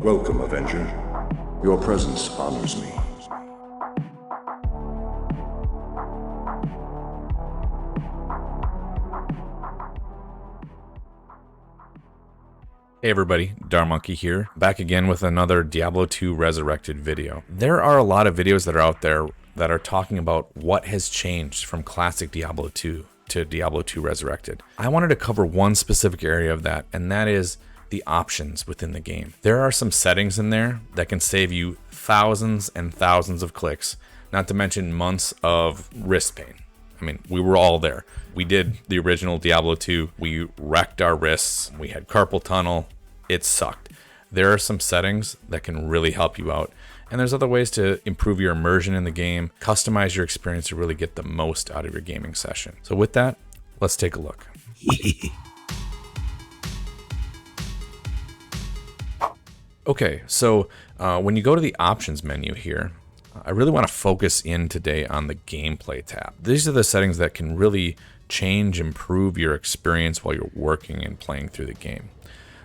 Welcome, Avenger. Your presence honors me. Hey everybody, Darmonkey here, back again with another Diablo II Resurrected video. There are a lot of videos that are out there that are talking about what has changed from classic Diablo 2 to Diablo 2 Resurrected. I wanted to cover one specific area of that, and that is the options within the game. There are some settings in there that can save you thousands and thousands of clicks, not to mention months of wrist pain. I mean, we were all there. We did the original Diablo 2. We wrecked our wrists. We had carpal tunnel. It sucked. There are some settings that can really help you out. And there's other ways to improve your immersion in the game, customize your experience to really get the most out of your gaming session. So with that, let's take a look. Okay, so when you go to the options menu here, I really want to focus in today on the gameplay tab. These are the settings that can really improve your experience while you're working and playing through the game.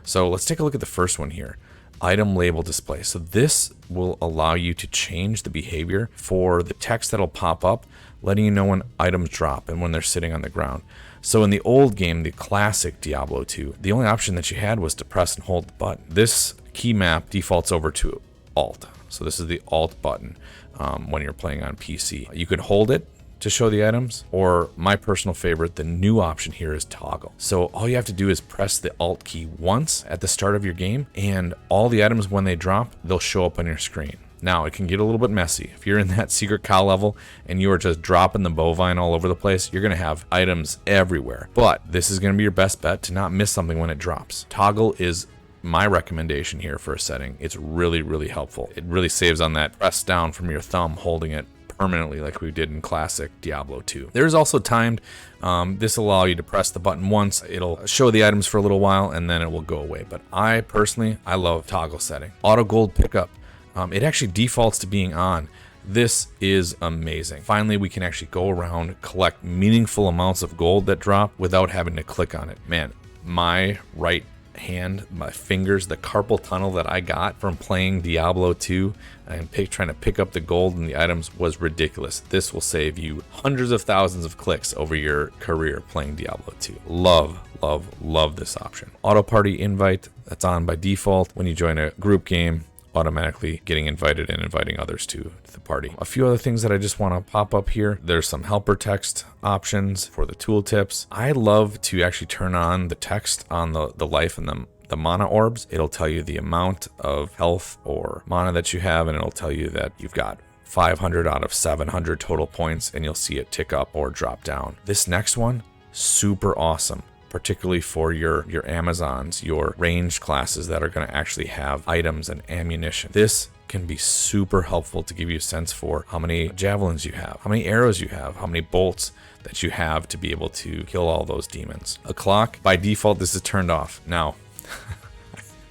So let's take a look at the first one here, item label display. So this will allow you to change the behavior for the text that'll pop up, letting you know when items drop and when they're sitting on the ground. So in the old game, the classic Diablo 2, the only option that you had was to press and hold the button. This key map defaults over to Alt. So this is the Alt button when you're playing on PC. You can hold it to show the items, or my personal favorite, the new option here is toggle. So all you have to do is press the Alt key once at the start of your game, and all the items, when they drop, they'll show up on your screen. Now, it can get a little bit messy. If you're in that secret cow level and you are just dropping the bovine all over the place, you're going to have items everywhere. But this is going to be your best bet to not miss something when it drops. Toggle is my recommendation here for a setting. It's really, really helpful. It really saves on that press down from your thumb, holding it permanently like we did in classic Diablo 2. There's also timed. This will allow you to press the button once. It'll show the items for a little while and then it will go away. But I love toggle setting. Auto gold pickup. It actually defaults to being on. This is amazing. Finally, we can actually go around, collect meaningful amounts of gold that drop without having to click on it. Man, my right hand, my fingers, the carpal tunnel that I got from playing Diablo 2 and trying to pick up the gold and the items was ridiculous. This will save you hundreds of thousands of clicks over your career playing Diablo 2. Love this option. Auto party invite, that's on by default. When you join a group game, automatically getting invited and inviting others to the party. A few other things that I just want to pop up here. There's some helper text options for the tooltips. I love to actually turn on the text on the life and the mana orbs. It'll tell you the amount of health or mana that you have, and it'll tell you that you've got 500 out of 700 total points, and you'll see it tick up or drop down. This next one, super awesome, particularly for your Amazons, your ranged classes that are going to actually have items and ammunition. This can be super helpful to give you a sense for how many javelins you have, how many arrows you have, how many bolts that you have to be able to kill all those demons. A clock, by default, this is turned off. Now,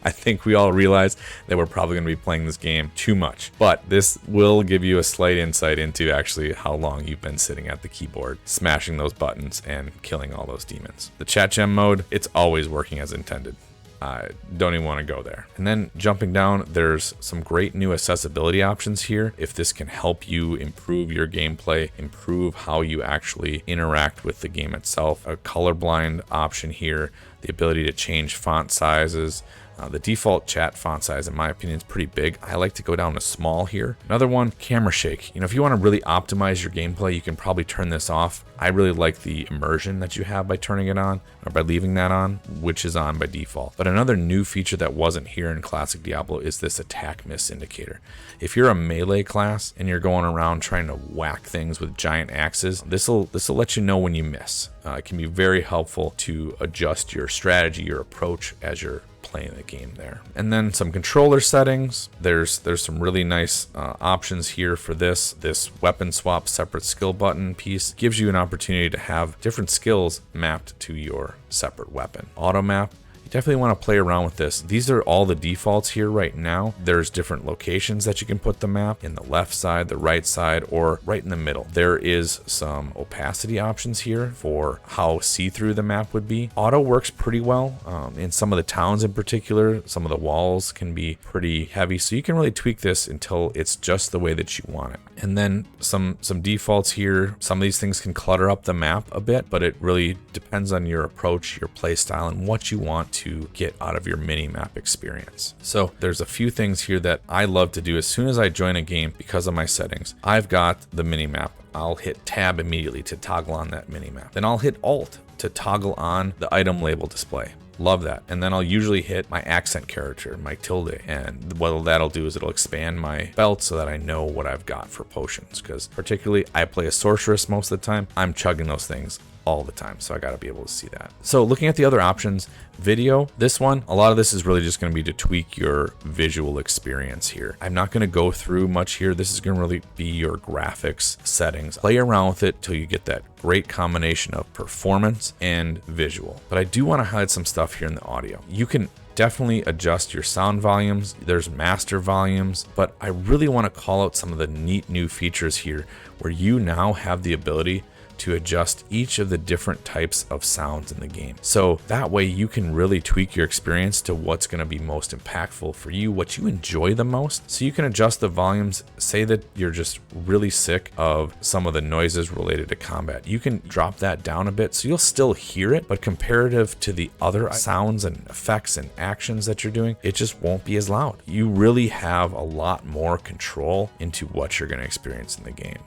I think we all realize that we're probably going to be playing this game too much, but this will give you a slight insight into actually how long you've been sitting at the keyboard, smashing those buttons and killing all those demons. The chat gem mode, it's always working as intended. I don't even want to go there. And then jumping down, there's some great new accessibility options here. If this can help you improve your gameplay, improve how you actually interact with the game itself. A colorblind option here, the ability to change font sizes. The default chat font size, in my opinion, is pretty big. I like to go down to small here. Another one, camera shake. If you want to really optimize your gameplay, you can probably turn this off. I really like the immersion that you have by turning it on, or by leaving that on, which is on by default. But another new feature that wasn't here in classic Diablo is this attack miss indicator. If you're a melee class and you're going around trying to whack things with giant axes, this will let you know when you miss. It can be very helpful to adjust your strategy, your approach as you're playing the game there. And then some controller settings. There's some really nice options here for this. This weapon swap separate skill button piece gives you an opportunity to have different skills mapped to your separate weapon. Auto map you definitely want to play around with this. These are all the defaults here right now. There's different locations that you can put the map in: the left side, the right side, or right in the middle. There is some opacity options here for how see-through the map would be. Auto works pretty well. In some of the towns in particular, some of the walls can be pretty heavy, so you can really tweak this until it's just the way that you want it. And then some defaults here. Some of these things can clutter up the map a bit, but it really depends on your approach, your play style, and what you want to get out of your mini map experience. So there's a few things here that I love to do as soon as I join a game because of my settings. I've got the mini map. I'll hit tab immediately to toggle on that mini map. Then I'll hit alt to toggle on the item label display. Love that. And then I'll usually hit my accent character, my tilde, and what that'll do is it'll expand my belt so that I know what I've got for potions, because particularly I play a sorceress most of the time. I'm chugging those things all the time, so I got to be able to see that. So looking at the other options, video, this one, a lot of this is really just going to be to tweak your visual experience here. I'm not going to go through much here. This is going to really be your graphics settings. Play around with it till you get that great combination of performance and visual. But I do want to highlight some stuff here in the audio. You can definitely adjust your sound volumes. There's master volumes, but I really want to call out some of the neat new features here where you now have the ability to adjust each of the different types of sounds in the game. So that way you can really tweak your experience to what's going to be most impactful for you, what you enjoy the most. So you can adjust the volumes. Say that you're just really sick of some of the noises related to combat. You can drop that down a bit so you'll still hear it, but comparative to the other sounds and effects and actions that you're doing, it just won't be as loud. You really have a lot more control into what you're going to experience in the game.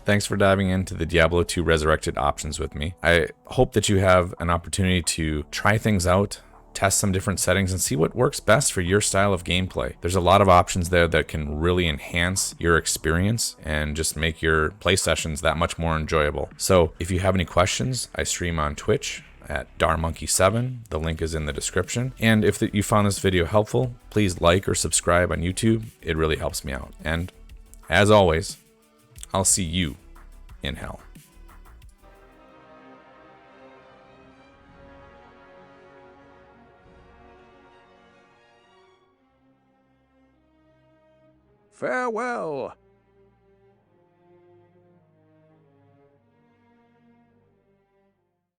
Thanks for diving into the Diablo II Resurrected options with me. I hope that you have an opportunity to try things out, test some different settings, and see what works best for your style of gameplay. There's a lot of options there that can really enhance your experience and just make your play sessions that much more enjoyable. So if you have any questions, I stream on Twitch at darmonkey7. The link is in the description. And if you found this video helpful, please like or subscribe on YouTube. It really helps me out. And as always, I'll see you in hell. Farewell.